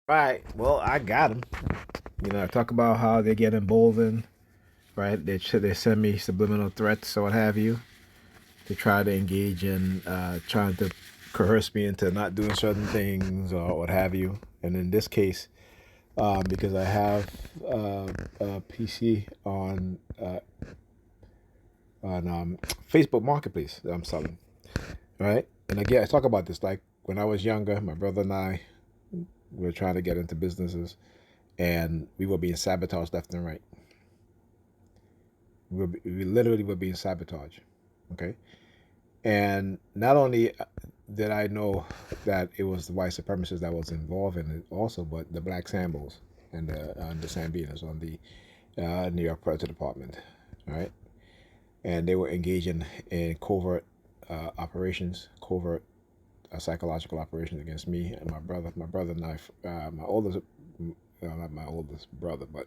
Right. Well, I got them. I talk about how they get emboldened, right? They send me subliminal threats or what have you. They try to engage in trying to coerce me into not doing certain things or what have you. And in this case, because I have a PC on Facebook Marketplace that I'm selling, right? And again, I talk about this like when I was younger, my brother and I were trying to get into businesses, and we were being sabotaged left and right. We literally were being sabotaged. Okay, and not only did I know that it was the white supremacists that was involved in it, also, but the black Sambos and the Sambinas on the New York Predator Department, right? And they were engaging in covert psychological operations against me and my brother. My brother and I, my oldest, not my oldest brother, but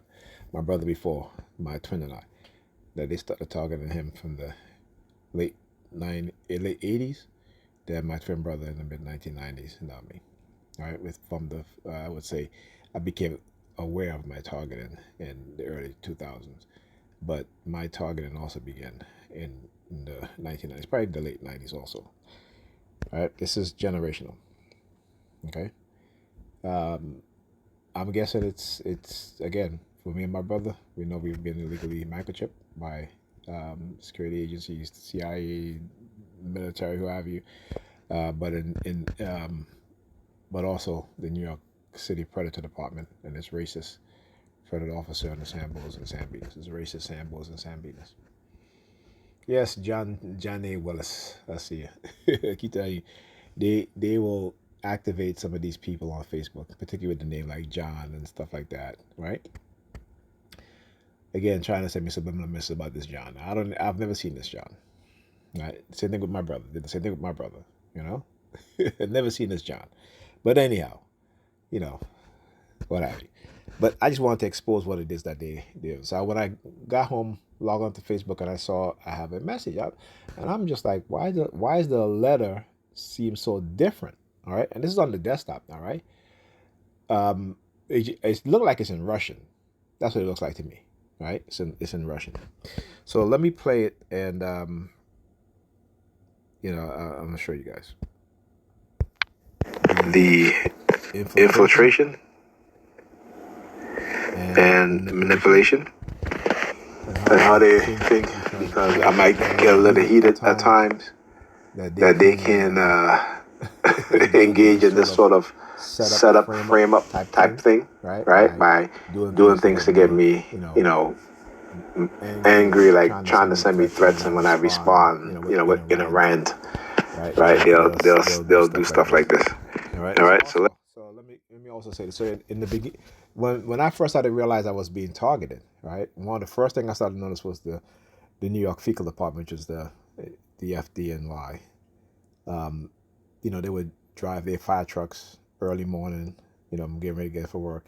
my brother before my twin and I, that they started targeting him from the late late 80s. Then my twin brother in the mid 1990s, not me. All right, with from the I would say I became aware of my targeting in the early 2000s, but my targeting also began in the 1990s, probably the late 90s also. All right, this is generational. Okay, um, I'm guessing it's again for me and my brother. We know we've been illegally microchipped by security agencies, CIA, military, who have you. But but also the New York City Predator Department and its racist predator officer and the Sambos and Sambinas. It's racist Sambos and Sambinas. Yes, John A. Willis. I see you. I keep telling you, they will activate some of these people on Facebook, particularly with the name like John and stuff like that, right? Again, trying to send me subliminal messages about this John. I've never seen this John. Right? Same thing with my brother. Did the same thing with my brother. You know, I've never seen this John. But anyhow, you know, what have you. But I just wanted to expose what it is that they do. So when I got home, logged onto Facebook, and I saw I have a message up, and I'm just like, why is the letter seem so different? All right, and this is on the desktop now, right? It looked like it's in Russian. That's what it looks like to me, right? It's in Russian. So let me play it, and I'm gonna show you guys the The infiltration infiltration and and manipulation manipulation and how and how they they think think because I because I might might get a get a little little heated at heated at times times that they that they can can engage in engage this in this sort of sort of setup, setup, frame up frame up type type thing, thing, right? right? By By doing doing things to things get to get me, me, angry, angry, like like trying to trying send to me send me threats, and when threats, I and when I respond, respond, in a in a rant, rant, right? right? They'll do They'll do stuff like stuff this. like this. All right. All So right. So also, so let me also say this. So in the beginning, when I first started to realize I was being targeted, right? One of the first things I started to notice was the New York Fecal Department, which is the FDNY. Um, they would drive their fire trucks early morning. I'm getting ready to get for work,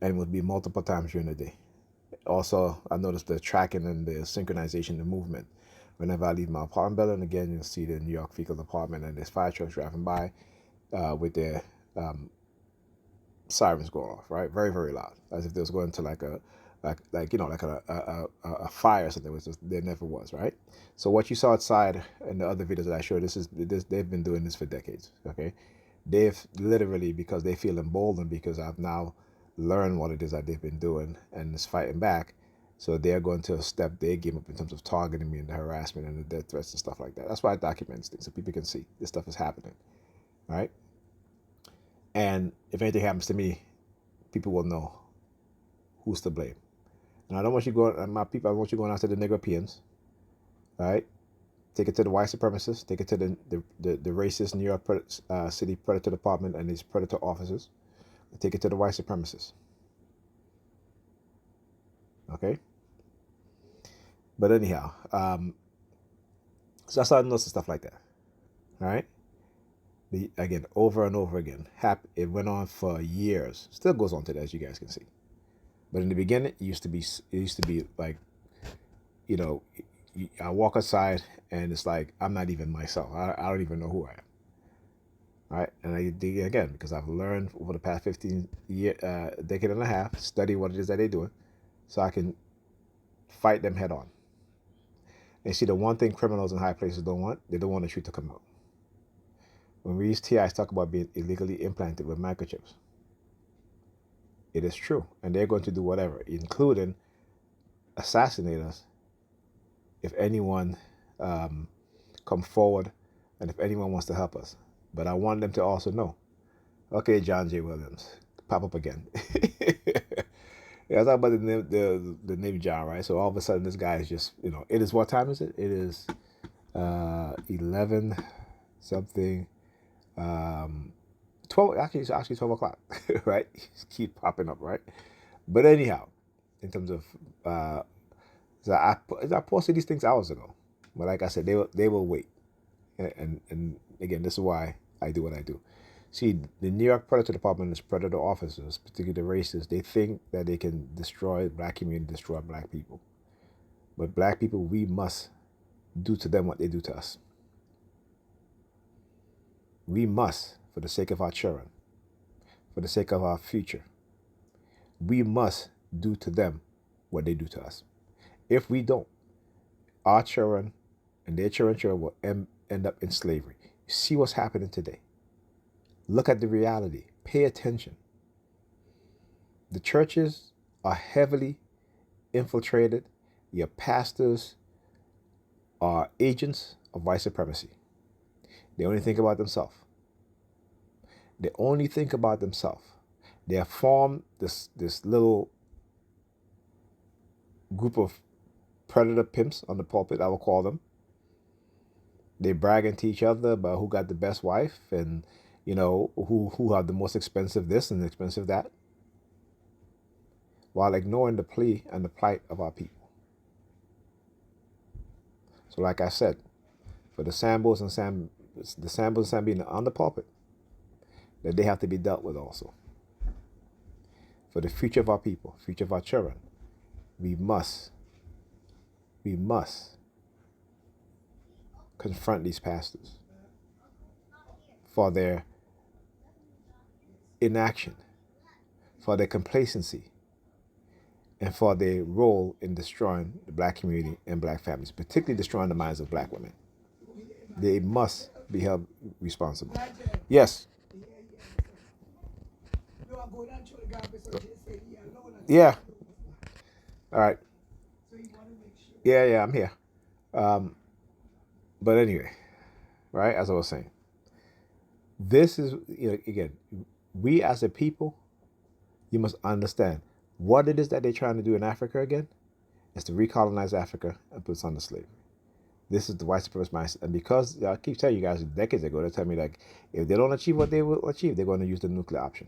and it would be multiple times during the day. Also, I noticed the tracking and the synchronization, the movement. Whenever I leave my apartment building, again, you'll see the New York Fecal Department and there's fire trucks driving by with their um, sirens going off, right? Very, very loud, as if they was going to like a fire or something, which there never was, right? So what you saw outside in the other videos that I showed, they've been doing this for decades. Okay, they've literally, because they feel emboldened because I've now learned what it is that they've been doing and is fighting back. So they're going to step their game up in terms of targeting me and the harassment and the death threats and stuff like that. That's why I document things so people can see this stuff is happening, right? And if anything happens to me, people will know who's to blame. And I don't want you going, my people, I want you going after the Negropeans, all right? Take it to the white supremacists, take it to the racist New York City Predator Department and these predator officers, take it to the white supremacists, okay? But anyhow, so I started noticing stuff like that, all right? Again, over and over again. It went on for years. Still goes on today, as you guys can see. But in the beginning, it used to be like, you know, I walk outside and it's like I'm not even myself. I don't even know who I am. right? And I dig again because I've learned over the past decade and a half, study what it is that they're doing, so I can fight them head on. And see, the one thing criminals in high places don't want, they don't want the truth to come out. When we use TIs talk about being illegally implanted with microchips, it is true, and they're going to do whatever, including assassinate us if anyone come forward and if anyone wants to help us. But I want them to also know, okay, John J. Williams, pop up again. Yeah, I was talking about the name John, right? So all of a sudden this guy is just, it is, what time is it? It is 11 something, 12, actually it's actually 12 o'clock, right? Keep popping up, right? But anyhow, in terms of, so I posted these things hours ago, but like I said, they will wait. And again, this is why I do what I do. See, the New York Predator Department is predator officers, particularly the racists. They think that they can destroy the black community, destroy black people. But black people, we must do to them what they do to us. We must, for the sake of our children, for the sake of our future, we must do to them what they do to us. If we don't, our children and their children will end up in slavery. You see what's happening today. Look at the reality. Pay attention. The churches are heavily infiltrated. Your pastors are agents of white supremacy. They only think about themselves. They only think about themselves. They have formed this little group of predator pimps on the pulpit, I will call them. They bragging to each other about who got the best wife and, who have the most expensive this and expensive that, while ignoring the plea and the plight of our people. So like I said, for the Sambos and Sam being on the pulpit, that they have to be dealt with also. For the future of our people, future of our children, we must confront these pastors for their inaction, for their complacency, and for their role in destroying the black community and black families, particularly destroying the minds of black women. They must be held responsible. Yes. Yeah. All right. Yeah, I'm here. But anyway, right, as I was saying, this is, again, we as a people, you must understand what it is that they're trying to do in Africa again is to recolonize Africa and put us under slavery. This is the white supremacist mindset. And because I keep telling you guys decades ago, they tell me, like, if they don't achieve what they will achieve, they're going to use the nuclear option.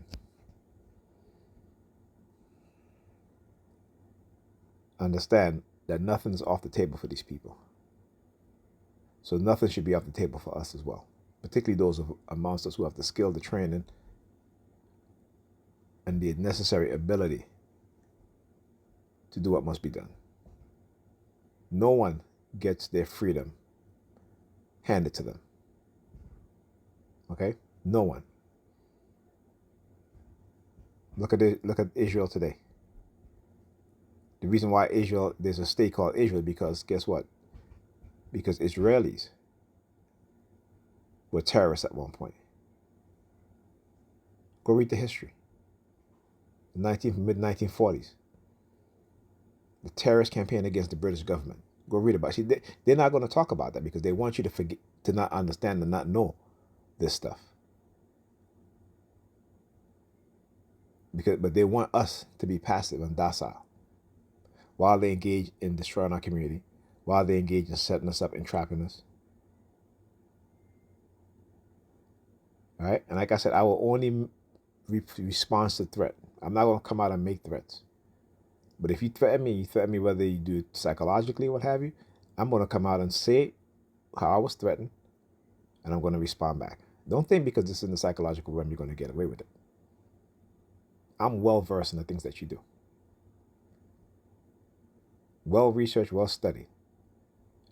Understand that nothing's off the table for these people. So nothing should be off the table for us as well, particularly those amongst us who have the skill, the training, and the necessary ability to do what must be done. No one gets their freedom handed to them. Okay? No one. Look at Israel today. The reason why there's a state called Israel, because guess what? Because Israelis were terrorists at one point. Go read the history. The mid-1940s. The terrorist campaign against the British government. Go read about it. See, they're not going to talk about that because they want you to forget, to not understand and not know this stuff. But they want us to be passive and docile while they engage in destroying our community, while they engage in setting us up and trapping us. All right? And like I said, I will only respond to threat. I'm not going to come out and make threats. But if you threaten me whether you do it psychologically or what have you, I'm going to come out and say how I was threatened, and I'm going to respond back. Don't think because this is in the psychological realm you're going to get away with it. I'm well versed in the things that you do. Well researched, well studied.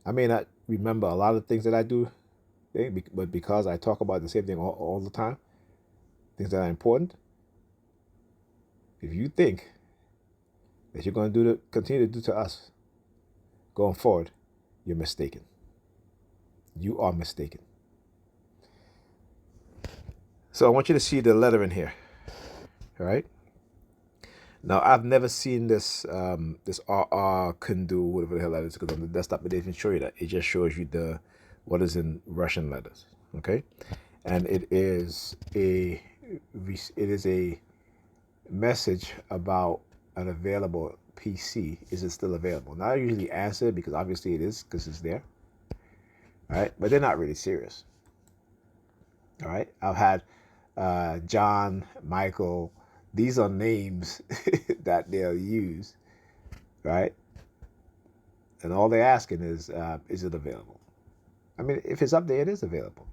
I may not remember a lot of things that I do thing, but because I talk about the same thing all the time, things that are important, if you think that you're going to continue to do to us going forward, you're mistaken. You are mistaken. So I want you to see the letter in here. All right. Now I've never seen this this RR can do whatever the hell that is, because on the desktop it doesn't show you that. It just shows you the what is in Russian letters. Okay, and it is a message about an available PC. Is it still available? Now I usually answer because obviously it is, because it's there. All right, but they're not really serious. All right, I've had John, Michael. These are names that they'll use, right? And all they're asking is it available? I mean, if it's up there, it is available,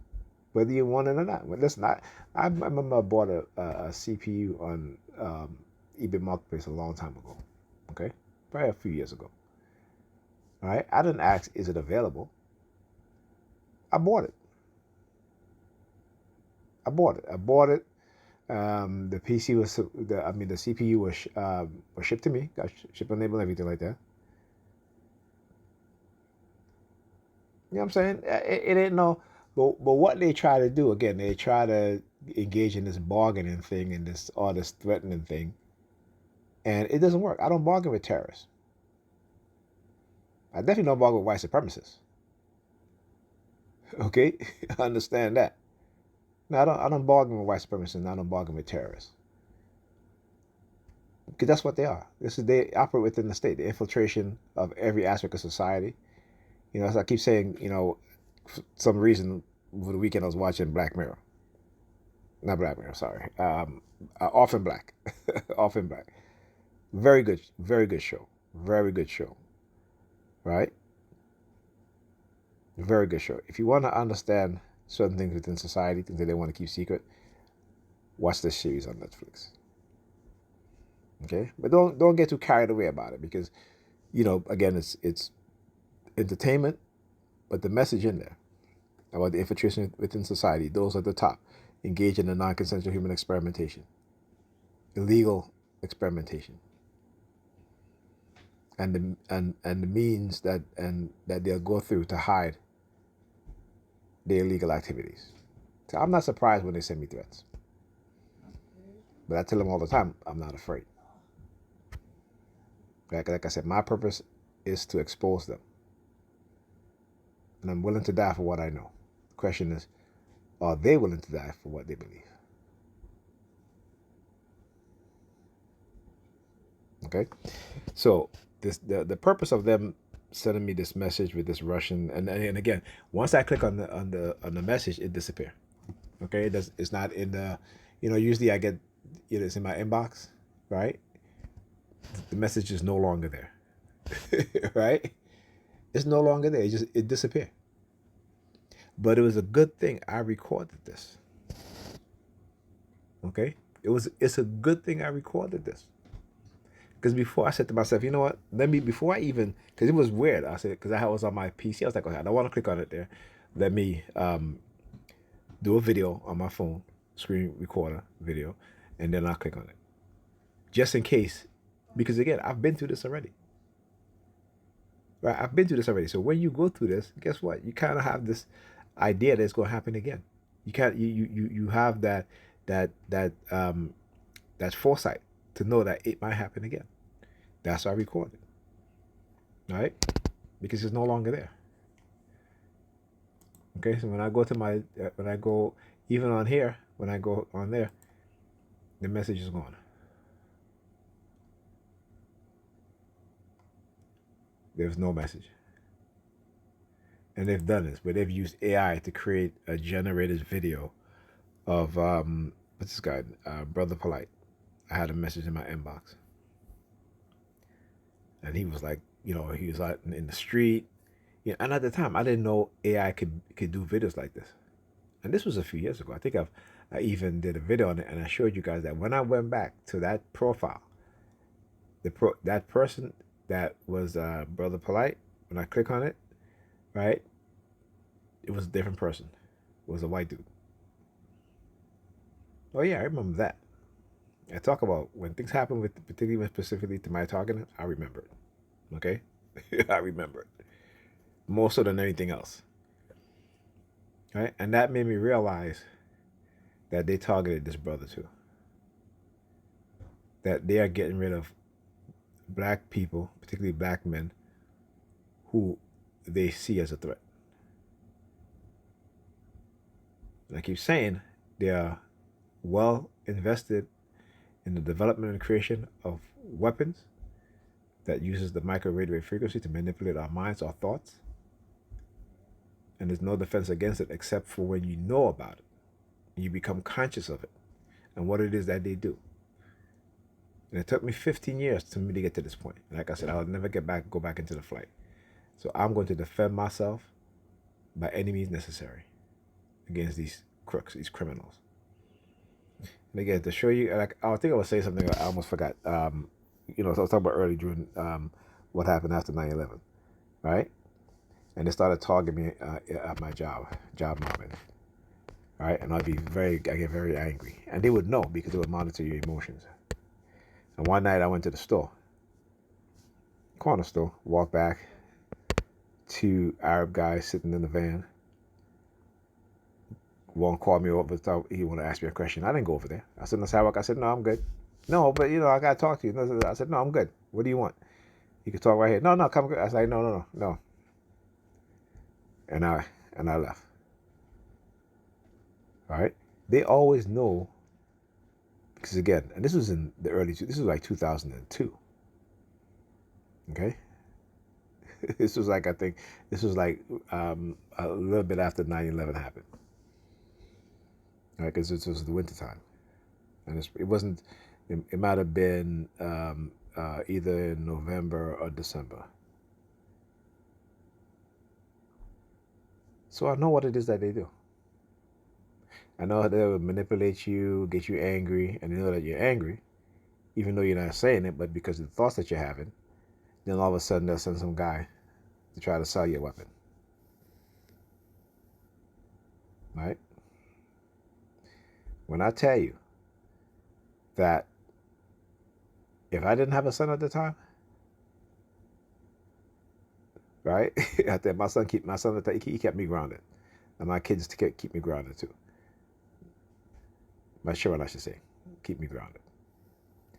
whether you want it or not. Well, listen, I remember I bought a CPU on eBay Marketplace a long time ago, okay? Probably a few years ago. All right? I didn't ask, is it available? I bought it. I bought it. The PC was, the CPU was shipped to me, got shipping label, everything like that. You know what I'm saying? It ain't no, but what they try to do, again, they try to engage in this bargaining thing and this threatening thing, and it doesn't work. I don't bargain with terrorists. I definitely don't bargain with white supremacists. Okay, I understand that. No, I don't bargain with white supremacists, and I don't bargain with terrorists, because that's what they are. They operate within the state, the infiltration of every aspect of society. You know, as I keep saying, for some reason over the weekend I was watching Black Mirror. Not Black Mirror, sorry. Orphan Black. Orphan Black. Very good show. Very good show. Right? Very good show. If you want to understand certain things within society, things that they want to keep secret, watch this series on Netflix. Okay? But don't get too carried away about it, because, again, it's entertainment, but the message in there about the infiltration within society, those at the top, engage in the non-consensual human experimentation, illegal experimentation, and the means that they'll go through to hide their illegal activities. So I'm not surprised when they send me threats, but I tell them all the time, I'm not afraid. Like I said, my purpose is to expose them, and I'm willing to die for what I know. The question is, are they willing to die for what they believe? Okay, so the purpose of them sending me this message with this Russian, and again, once I click on the message, it disappears. Okay, it's not in the, usually I get, it's in my inbox, right? The message is no longer there, right? It's no longer there. It disappeared. But it was a good thing I recorded this. Okay, it's a good thing I recorded this. Because before I said to myself, you know what? Before I even, because it was weird. I said, because I was on my PC, I was like, okay, I don't want to click on it there. Let me do a video on my phone, screen recorder video, and then I'll click on it. Just in case, because again, I've been through this already. Right? I've been through this already. So when you go through this, guess what? You kind of have this idea that it's going to happen again. You have that foresight to know that it might happen again. That's why I recorded. Right? Because it's no longer there. Okay, so when I go even on here, when I go on there, the message is gone. There's no message. And they've done this, but they've used AI to create a generated video of what's this guy? Brother Polite. I had a message in my inbox, and he was like, he was out in the street. And at the time, I didn't know AI could do videos like this. And this was a few years ago. I think I even did a video on it, and I showed you guys that when I went back to that profile, that person that was Brother Polite, when I click on it, right, it was a different person. was a white dude. Oh yeah, I remember that. I talk about when things happen with, particularly specifically to my target, I remember it. Okay? I remember it. More so than anything else. Right? And that made me realize that they targeted this brother too. That they are getting rid of black people, particularly black men, who they see as a threat. And I keep saying they are well invested in the development and creation of weapons that uses the microwave wave frequency to manipulate our minds, our thoughts. And there's no defense against it except for when you know about it. And you become conscious of it and what it is that they do. And it took me 15 years to me to get to this point. Like I said, I'll never go back into the flight. So I'm going to defend myself by any means necessary against these crooks, these criminals. And again, to show you, like I think I was saying something I almost forgot. So I was talking about early June, what happened after 9/11, right? And they started targeting me at my job mobbing, right? And I get very angry, and they would know because they would monitor your emotions. And one night I went to the store, corner store, walked back, two Arab guys sitting in the van. One called me over, thought he wanted to ask me a question. I didn't go over there. I said, on the sidewalk, I said, no, I'm good. No, but I got to talk to you. I said, no, I'm good. What do you want? You can talk right here. No, come. I was like, no. And I left. All right. They always know, because again, and this was in the this was like 2002. Okay. This was like, I think, this was like a little bit after 9/11 happened. Right, because this was the winter time, and it wasn't. It might have been either in November or December. So I know what it is that they do. I know they will manipulate you, get you angry, and they know that you're angry, even though you're not saying it, but because of the thoughts that you're having, then all of a sudden they'll send some guy to try to sell you a weapon. Right? When I tell you that if I didn't have a son at the time, right? I think my son he kept me grounded, and my kids keep me grounded too. My children, I should say, keep me grounded.